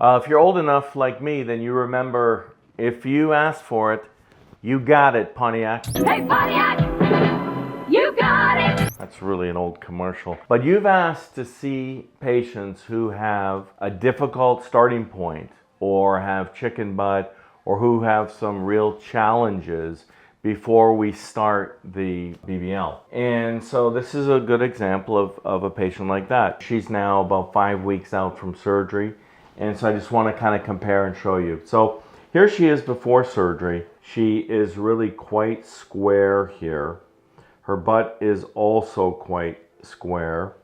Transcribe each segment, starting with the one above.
If you're old enough like me, then you remember, if you asked for it, you got it, Pontiac. Hey, Pontiac, you got it. That's really an old commercial. But you've asked to see patients who have a difficult starting point, or have chicken butt, or who have some real challenges before we start the BBL. And so this is a good example of a patient like that. She's now about 5 weeks out from surgery. And so I just want to kind of compare and show you. So here she is before surgery. She is really quite square here. Her butt is also quite square.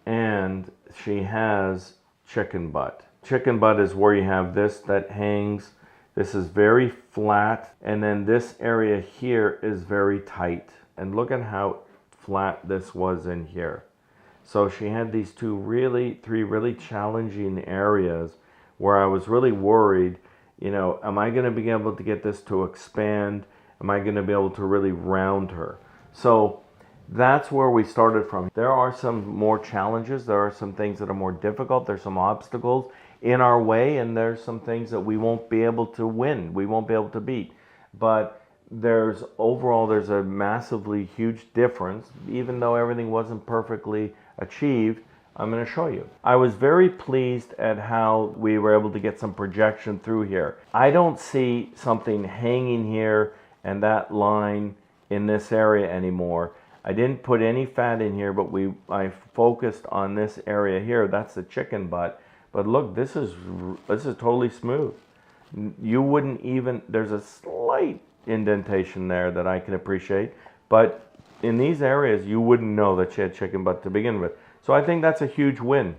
And she has chicken butt. Chicken butt is where you have this that hangs. This is very flat, and then this area here is very tight. And look at how flat this was in here. So she had these three really challenging areas where I was really worried, you know, am I going to be able to get this to expand? Am I going to be able to really round her? So that's where we started from. There are some more challenges. There are some things that are more difficult. There's some obstacles in our way, and there's some things that we won't be able to win. We won't be able to beat. But overall, there's a massively huge difference. Even though everything wasn't perfectly achieved, I'm going to show you. I was very pleased at how we were able to get some projection through here. I don't see something hanging here and that line in this area anymore. I didn't put any fat in here, but I focused on this area here. That's the chicken butt. But look, this is totally smooth. You wouldn't even, there's a slight indentation there that I can appreciate, but in these areas you wouldn't know that she had chicken butt to begin with. So I think that's a huge win.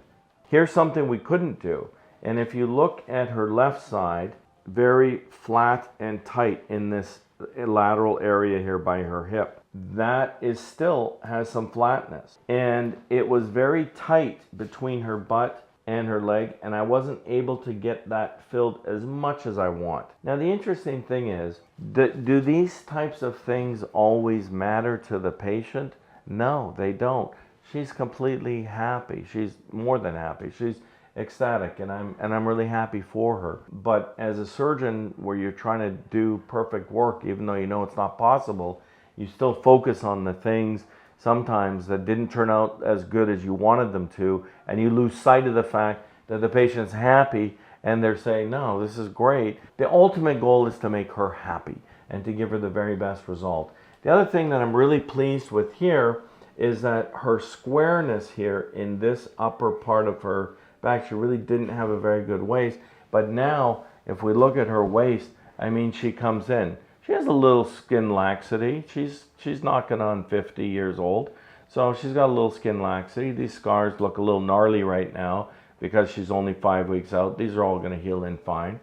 Here's something we couldn't do. And if you look at her left side, very flat and tight in this lateral area here by her hip. That still has some flatness. And it was very tight between her butt and her leg, and I wasn't able to get that filled as much as I want. Now the interesting thing is, do these types of things always matter to the patient? No, they don't. She's completely happy. She's more than happy. She's ecstatic, and I'm really happy for her. But as a surgeon, where you're trying to do perfect work, even though you know it's not possible, you still focus on the things sometimes that didn't turn out as good as you wanted them to, and you lose sight of the fact that the patient's happy and they're saying, no, this is great. The ultimate goal is to make her happy and to give her the very best result. The other thing that I'm really pleased with here is that her squareness here in this upper part of her back, she really didn't have a very good waist, but now if we look at her waist, I mean, she comes in. She has a little skin laxity. She's knocking on 50 years old. So she's got a little skin laxity. These scars look a little gnarly right now because she's only 5 weeks out. These are all going to heal in fine.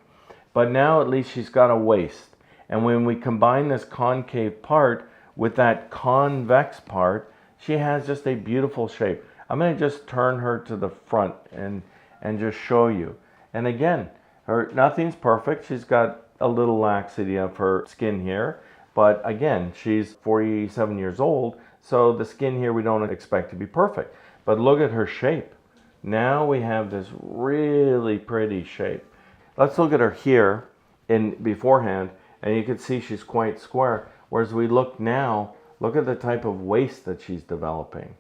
But now at least she's got a waist. And when we combine this concave part with that convex part, she has just a beautiful shape. I'm going to just turn her to the front and just show you. And again, nothing's perfect. She's got a little laxity of her skin here, but again, she's 47 years old, so the skin here we don't expect to be perfect. But look at her shape. Now we have this really pretty shape. Let's look at her here in beforehand, and you can see she's quite square, whereas we look now, look at the type of waist that she's developing.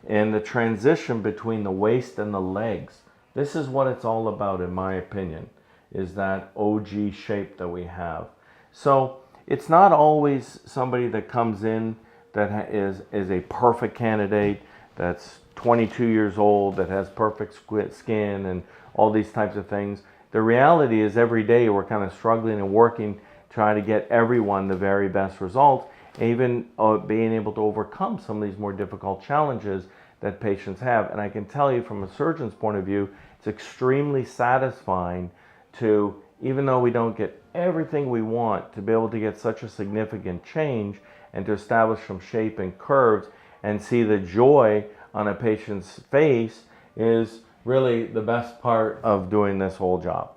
And the transition between the waist and the legs. This is what it's all about, in my opinion, is that OG shape that we have. So it's not always somebody that comes in that is a perfect candidate, that's 22 years old, that has perfect skin and all these types of things. The reality is every day we're kind of struggling and working, trying to get everyone the very best result, even being able to overcome some of these more difficult challenges that patients have. And I can tell you from a surgeon's point of view, it's extremely satisfying to, even though we don't get everything we want, to be able to get such a significant change and to establish some shape and curves and see the joy on a patient's face is really the best part of doing this whole job.